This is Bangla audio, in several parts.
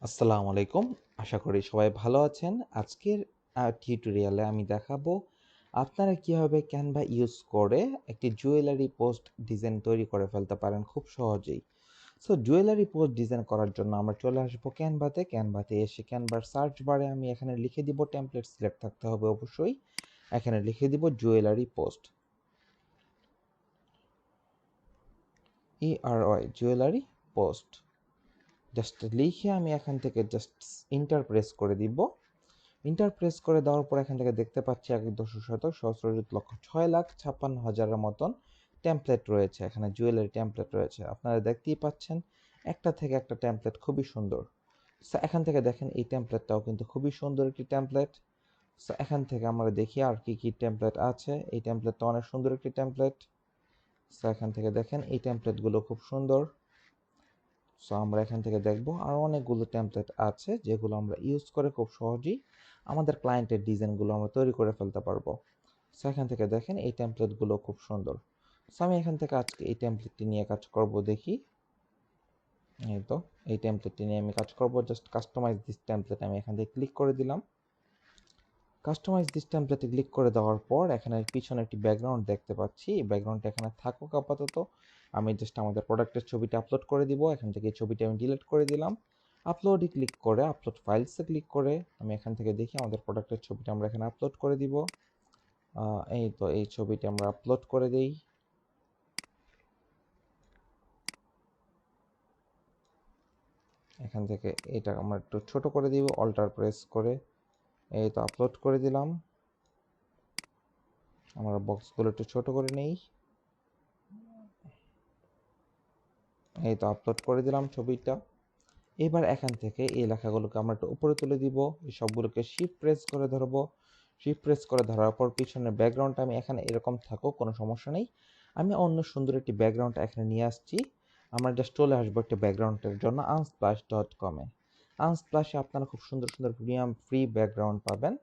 আসসালামু আলাইকুম। আশা করি সবাই ভালো আছেন। আজকের টিউটোরিয়ালে আমি দেখাবো আপনারা কিভাবে ক্যানভা ইউজ করে একটি জুয়েলারি পোস্ট ডিজাইন তৈরি করে ফেলতে পারেন খুব সহজেই। সো জুয়েলারি পোস্ট ডিজাইন করার জন্য আমরা চলে আসবো ক্যানভাতে। ক্যানভাতে এসে ক্যানভার সার্চ বারে আমি এখানে লিখে দিব, টেমপ্লেট সিলেক্ট থাকতে হবে অবশ্যই। এখানে লিখে দিব jewellery post, jewellery post. Just লিখে আমি এখান থেকে জাস্ট ইন্টার প্রেস করে দিব। ইন্টার প্রেস করে দেওয়ার পর এখান থেকে দেখতে পাচ্ছি ১.শতক সহস্রজিৎ লক্ষ ৬,৫৬,০০০-এর মতন টেমপ্লেট রয়েছে। এখানে জুয়েলারি টেমপ্লেট রয়েছে, আপনারা দেখতেই পাচ্ছেন একটা থেকে একটা টেমপ্লেট খুবই সুন্দর। সো এখান থেকে দেখেন এই টেমপ্লেটটাও কিন্তু খুবই সুন্দর একটি টেমপ্লেট। সো এখান থেকে আমরা দেখি আর কি কি টেমপ্লেট আছে। এই টেমপ্লেটটা অনেক সুন্দর একটি টেমপ্লেট। সো এখান থেকে দেখেন এই টেমপ্লেটগুলো খুব সুন্দর। সো আমরা এখান থেকে দেখব আরও অনেকগুলো টেমপ্লেট আছে যেগুলো আমরা ইউজ করে খুব সহজেই আমাদের ক্লায়েন্টের ডিজাইনগুলো আমরা তৈরি করে ফেলতে পারবো। সো এখান থেকে দেখেন এই টেমপ্লেটগুলো খুব সুন্দর। সো আমি এখান থেকে আজকে এই টেমপ্লেটটি নিয়ে কাজ করব, দেখি। এই তো এই টেমপ্লেটটি নিয়ে আমি কাজ করব। জাস্ট কাস্টমাইজ দিস টেমপ্লেট আমি এখান থেকে ক্লিক করে দিলাম। কাস্টমাইজ দিস টেমপ্লেটে ক্লিক করে দেওয়ার পর এখানে পিছনে একটি ব্যাকগ্রাউন্ড দেখতে পাচ্ছি। এই ব্যাকগ্রাউন্ডটা এখানে থাকুক আপাতত। আমি জাস্ট আমাদের প্রোডাক্টের ছবিটা আপলোড করে দিব। এখান থেকে এই ছবিটা আমি ডিলিট করে দিলাম। আপলোডে ক্লিক করে আপলোড ফাইলসে ক্লিক করে আমি এখান থেকে দেখি আমাদের প্রোডাক্টের ছবিটা আমরা এখানে আপলোড করে দিব। এই তো এই ছবিটা আমরা আপলোড করে দেই। এখান থেকে এটা আমরা একটু ছোট করে দিব, অল্টার প্রেস করে। এই তো আপলোড করে দিলাম। আমরা বক্সগুলো একটু ছোট করে নেই। এই তো আপলোড করে দিলাম ছবিটা। এবার এখান থেকে এই লেখাগুলোকে আমরা একটু উপরে তুলে দিব। এই সবগুলোকে শিফট প্রেস করে ধরবো। শিফট প্রেস করে ধরার পর পিছনের ব্যাকগ্রাউন্ডটা আমি এখানে এরকম থাকুক, কোনো সমস্যা নেই। আমি অন্য সুন্দর একটি ব্যাকগ্রাউন্ড এখানে নিয়ে আসছি। আমরা জাস্ট চলে আসবো একটা ব্যাকগ্রাউন্ডের জন্য unsplash.com-এ। আনস্প্লাশে আপনারা খুব সুন্দর সুন্দর প্রিমিয়াম ফ্রি ব্যাকগ্রাউন্ড পাবেন।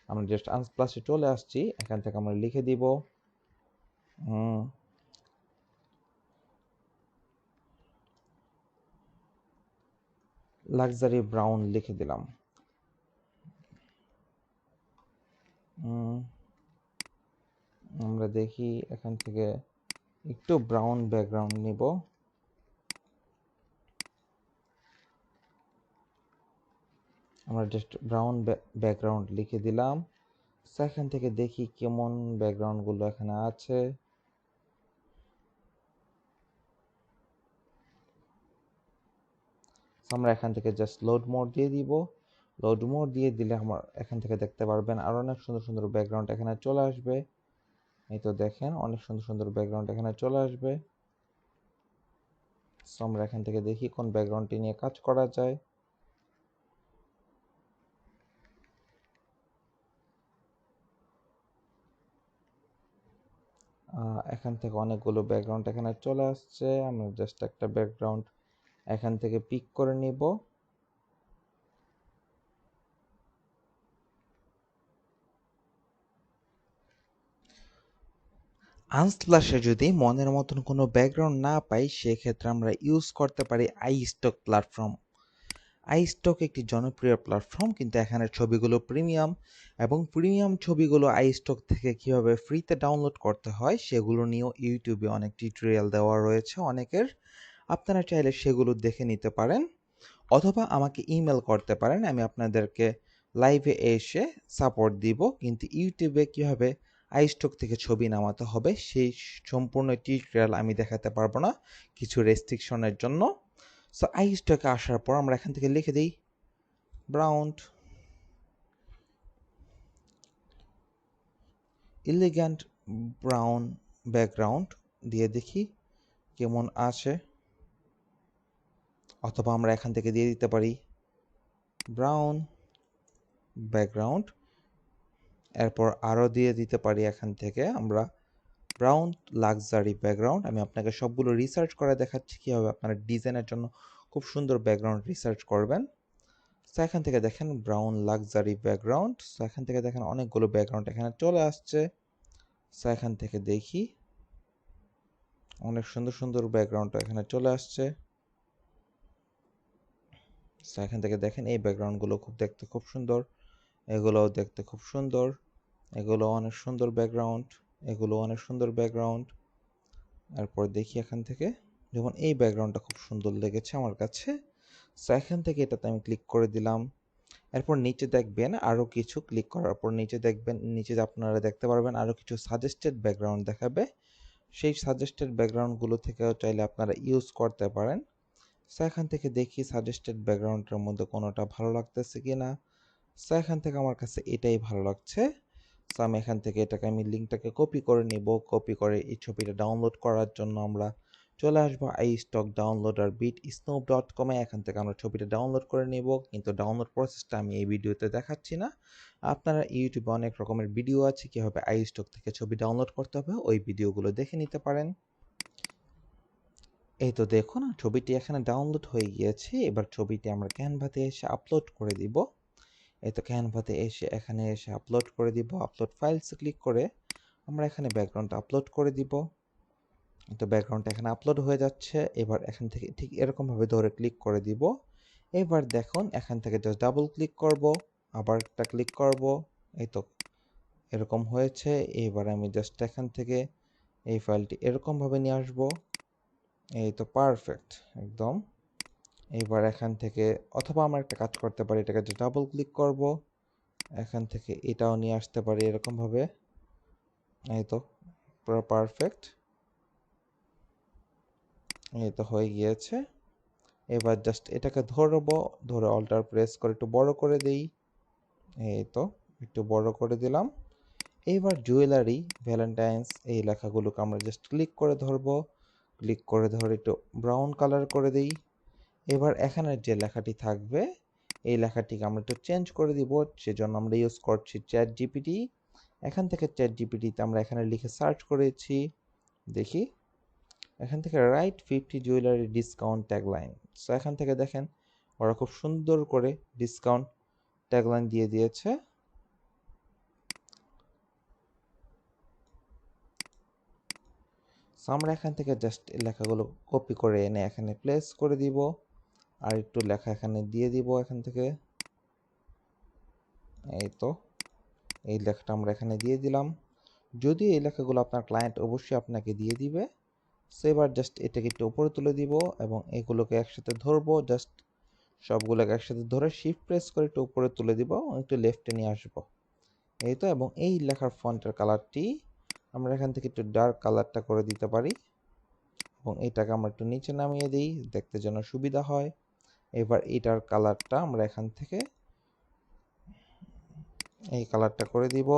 আমরা জাস্ট আনস্প্লাশে চলে আসছি। এখান থেকে আমরা লিখে দিব লাক্সারি ব্রাউন লিখে দিলাম। আমরা দেখি এখান থেকে একটু ব্রাউন ব্যাকগ্রাউন্ড নিব। আমরা জাস্ট ব্রাউন ব্যাকগ্রাউন্ড লিখে দিলাম। এখান থেকে দেখি কেমন ব্যাকগ্রাউন্ডগুলো এখানে আছে। আমরা এখান থেকে জাস্ট লোড মোড দিয়ে দিব। লোড মোড দিয়ে দিলে আমার এখান থেকে দেখতে পারবেন আরো অনেক সুন্দর সুন্দর ব্যাকগ্রাউন্ড এখানে চলে আসবে। এই তো দেখেন অনেক সুন্দর সুন্দর ব্যাকগ্রাউন্ড এখানে চলে আসবে। আমরা এখান থেকে দেখি কোন ব্যাকগ্রাউন্ডটি নিয়ে কাজ করা যায়। এখান থেকে অনেকগুলো ব্যাকগ্রাউন্ড এখানে চলে আসছে। আমরা জাস্ট একটা ব্যাকগ্রাউন্ড এখান থেকে পিক করে নিব। আনস্প্লাশে যদি মনের মতন কোনো ব্যাকগ্রাউন্ড না পাই, সেক্ষেত্রে আমরা ইউজ করতে পারি আইস্টক প্ল্যাটফর্ম। আইস্টক একটি জনপ্রিয় প্ল্যাটফর্ম, কিন্তু এখানের ছবিগুলো প্রিমিয়াম, এবং প্রিমিয়াম ছবিগুলো আইস্টক থেকে কিভাবে ফ্রিতে ডাউনলোড করতে হয় সেগুলো নিয়েও ইউটিউবে অনেক টিউটোরিয়াল দেওয়া রয়েছে অনেকের। আপনারা চাইলে সেগুলো দেখে নিতে পারেন, অথবা আমাকে ইমেল করতে পারেন। আমি আপনাদেরকে লাইভে এসে সাপোর্ট দিব। কিন্তু ইউটিউবে কীভাবে আইস্টক থেকে ছবি নামাতে হবে সেই সম্পূর্ণ টিউটোরিয়াল আমি দেখাতে পারবো না, কিছু রেস্ট্রিকশনের জন্য। সো আইস্টকে আসার পর আমরা এখান থেকে লিখে দিই ব্রাউন এলিগ্যান্ট ব্রাউন ব্যাকগ্রাউন্ড দিয়ে দেখি কেমন আছে। অথবা আমরা এখান থেকে দিয়ে দিতে পারি ব্রাউন ব্যাকগ্রাউন্ড। এরপর আরও দিয়ে দিতে পারি এখান থেকে আমরা ব্রাউন লাক্সারি ব্যাকগ্রাউন্ড। আমি আপনাকে সবগুলো রিসার্চ করে দেখাচ্ছি কীভাবে আপনারা ডিজাইনের জন্য খুব সুন্দর ব্যাকগ্রাউন্ড রিসার্চ করবেন। সো এখান থেকে দেখেন ব্রাউন লাক্সারি ব্যাকগ্রাউন্ড। সো এখান থেকে দেখেন অনেকগুলো ব্যাকগ্রাউন্ড এখানে চলে আসছে। সো এখান থেকে দেখি অনেক সুন্দর সুন্দর ব্যাকগ্রাউন্ড এখানে চলে আসছে। সো এখান থেকে দেখেন এই ব্যাকগ্রাউন্ডগুলো দেখতে খুব সুন্দর, এগুলোও দেখতে খুব সুন্দর, এগুলো অনেক সুন্দর ব্যাকগ্রাউন্ড, এগুলো অনেক সুন্দর ব্যাকগ্রাউন্ড। এরপর দেখি এখান থেকে, যেমন এই ব্যাকগ্রাউন্ডটা খুব সুন্দর লেগেছে আমার কাছে। সো এখান থেকে এটাতে আমি ক্লিক করে দিলাম। এরপর নিচে দেখবেন আরও কিছু, ক্লিক করার পর নিচে দেখবেন, নিচে আপনারা দেখতে পারবেন আরও কিছু সাজেস্টেড ব্যাকগ্রাউন্ড দেখাবে। সেই সাজেস্টেড ব্যাকগ্রাউন্ডগুলো থেকেও চাইলে আপনারা ইউজ করতে পারেন। সো এখান থেকে দেখি সাজেস্টেড ব্যাকগ্রাউন্ডের মধ্যে কোনোটা ভালো লাগতেছে কি না। সো এখান থেকে আমার কাছে এটাই ভালো লাগছে। সো আমি এখান থেকে আমি লিঙ্কটাকে কপি করে নিব। কপি করে এই ছবিটা ডাউনলোড করার জন্য আমরা চলে আসবো iStock ডাউনলোডার bitsnoop.com এ। এখান থেকে আমরা ছবিটা ডাউনলোড করে নিব, কিন্তু ডাউনলোড প্রসেসটা আমি এই ভিডিওতে দেখাচ্ছি না। আপনারা ইউটিউবে অনেক রকমের ভিডিও আছে কীভাবে iStock থেকে ছবি ডাউনলোড করতে হবে, ওই ভিডিওগুলো দেখে নিতে পারেন। এই তো দেখুন ছবিটি এখানে ডাউনলোড হয়ে গিয়েছে। এবার ছবিটি আমরা ক্যানভাতে এসে আপলোড করে দিব। এই তো ক্যানভাতে এসে এখানে এসে আপলোড করে দিব। আপলোড ফাইলসে ক্লিক করে আমরা এখানে ব্যাকগ্রাউন্ডটা আপলোড করে দিব। তো ব্যাকগ্রাউন্ডটা এখানে আপলোড হয়ে যাচ্ছে। এবার এখান থেকে ঠিক এরকমভাবে ধরে ক্লিক করে দিব। এবার দেখুন এখান থেকে জাস্ট ডাবল ক্লিক করব, আবার একটা ক্লিক করব। এই তো এরকম হয়েছে। এবার আমি জাস্ট এখান থেকে এই ফাইলটি এরকমভাবে নিয়ে আসব। এই তো পারফেক্ট একদম। এবার এখান থেকে, অথবা আমরা একটা কাজ করতে পারি, এটাকে জাস্ট ডাবল ক্লিক করব, এখান থেকে এটাও নিয়ে আসতে পারি এরকমভাবে। এই তো পুরো পারফেক্ট। এই তো হয়ে গিয়েছে। এবার জাস্ট এটাকে ধরবো, ধরে অল্টার প্রেস করে একটু বড় করে দেই। এই তো একটু বড় করে দিলাম। এইবার জুয়েলারি ভ্যালেন্টাইন্স এই লেখাগুলোকে আমরা জাস্ট ক্লিক করে ধরবো, ক্লিক করে ধরে একটু ব্রাউন কালার করে দিই। এবার এখানে যে লেখাটি থাকবে এই লেখাটিকে আমরা একটু চেঞ্জ করে দিব, সেজন্য আমরা ইউজ করছি চ্যাট জিপিটি। এখান থেকে চ্যাট জিপিটিতে আমরা এখানে লিখে সার্চ করেছি, দেখি এখান থেকে right 50 jewellery discount tagline. So এখান থেকে দেখেন ওরা খুব সুন্দর করে ডিসকাউন্ট ট্যাগলাইন দিয়ে দিয়েছে। সো আমরা এখান থেকে জাস্ট লেখাগুলো কপি করে এনে এখানে প্লেস করে দিব, আর একটু লেখা এখানে দিয়ে দিব এখান থেকে। এই তো এই লেখাটা আমরা এখানে দিয়ে দিলাম। যদিও এই লেখাগুলো আপনার ক্লায়েন্ট অবশ্যই আপনাকে দিয়ে দিবে। সো এবার জাস্ট এটাকে একটু উপরে তুলে দিব এবং এগুলোকে একসাথে ধরবো, জাস্ট সবগুলোকে একসাথে ধরে শিফট প্রেস করে একটু উপরে তুলে দিব, একটু লেফটে নিয়ে আসবো। এই তো, এবং এই লেখার ফন্টের কালারটি আমরা এখান থেকে একটু ডার্ক কালারটা করে দিতে পারি, এবং এটাকে আমরা একটু নিচে নামিয়ে দিই দেখতে যেন সুবিধা হয়। এবার এটার কালারটা আমরা এখান থেকে এই কালারটা করে দিব,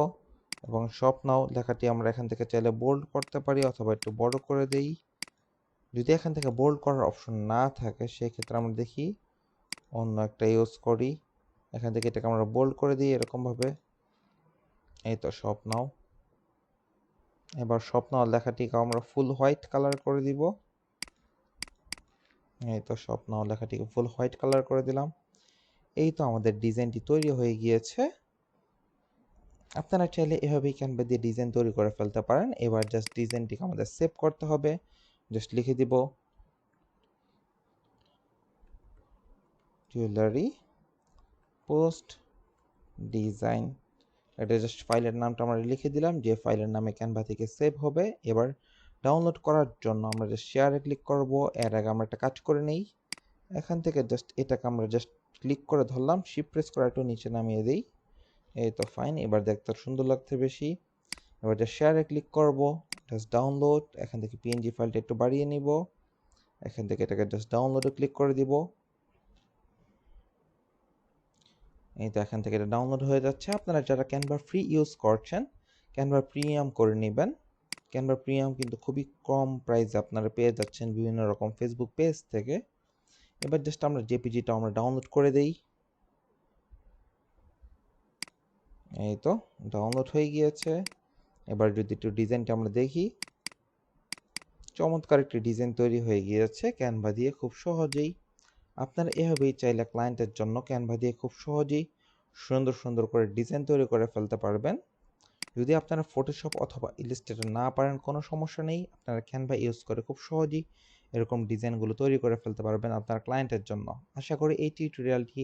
এবং শপ নাও লেখাটি আমরা এখান থেকে চাইলে বোল্ড করতে পারি অথবা একটু বড় করে দেই। যদি এখান থেকে বোল্ড করার অপশন না থাকে সেক্ষেত্রে আমরা দেখি অন্য একটা ইউজ করি। এখান থেকে এটাকে আমরা বোল্ড করে দিই এরকমভাবে। এই তো শপ নাও। এবার শপ নাও লেখাটিকে আমরা ফুল হোয়াইট কালার করে দিব। এই তো শপ নাও লেখাটিকে ফুল হোয়াইট কালার করে দিলাম। এই তো আমাদের ডিজাইনটি তৈরি হয়ে গিয়েছে। আপনারা চাইলে এভাবেই ক্যানভা দিয়ে ডিজাইন তৈরি করে ফেলতে পারেন। এবার জাস্ট ডিজাইনটিকে আমাদের সেভ করতে হবে। জাস্ট লিখে দিব জুয়েলারি পোস্ট ডিজাইন। এটা জাস্ট ফাইলের নামটা আমরা লিখে দিলাম, যে ফাইলের নামে ক্যানভা থেকে সেভ হবে। এবার ডাউনলোড করার জন্য আমরা জাস্ট শেয়ারে ক্লিক করব। এর আগে আমরা একটা কাজ করে নেই, এখান থেকে জাস্ট এটাকে আমরা জাস্ট ক্লিক করে ধরলাম, শিফট প্রেস করে একটু নিচে নামিয়ে দিই। এই তো ফাইন, এবার দেখতে সুন্দর লাগছে বেশি। এবার জাস্ট শেয়ারে ক্লিক করব, জাস্ট ডাউনলোড, এখান থেকে পিএনজি ফাইলটা একটু বাড়িয়ে নিব, এখান থেকে এটাকে জাস্ট ডাউনলোডে ক্লিক করে দিব। এই তো এখান থেকে এটা ডাউনলোড হয়ে যাচ্ছে। আপনারা যারা ক্যানভা ফ্রি ইউজ করছেন ক্যানভা প্রিমিয়াম করে নেবেন। ক্যানভা প্রিমিয়াম কিন্তু খুবই কম প্রাইসে আপনারা পেয়ে যাচ্ছেন বিভিন্ন রকম ফেসবুক পেজ থেকে। এবার জাস্ট আমরা জেপিজিটা আমরা ডাউনলোড করে দেই। এই তো ডাউনলোড হয়ে গিয়েছে। এবার যদি একটু ডিজাইনটা আমরা দেখি, চমৎকার একটি ডিজাইন তৈরি হয়ে গিয়েছে ক্যানভা দিয়ে খুব সহজেই। আপনারা এভাবেই চাইলে ক্লায়েন্টের জন্য ক্যানভা দিয়ে খুব সহজেই সুন্দর সুন্দর করে ডিজাইন তৈরি করে ফেলতে পারবেন। যদি আপনারা ফটোশপ অথবা ইলাস্ট্রেটর না পারেন কোনো সমস্যা নেই, আপনারা ক্যানভা ইউজ করে খুব সহজেই এরকম ডিজাইনগুলো তৈরি করে ফেলতে পারবেন আপনার ক্লায়েন্টের জন্য। আশা করি এই টিউটোরিয়ালটি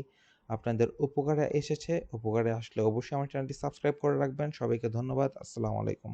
আপনাদের উপকারে এসেছে। উপকারে আসলে অবশ্যই আমার চ্যানেলটি সাবস্ক্রাইব করে রাখবেন। সবাইকে ধন্যবাদ। আসসালামু আলাইকুম।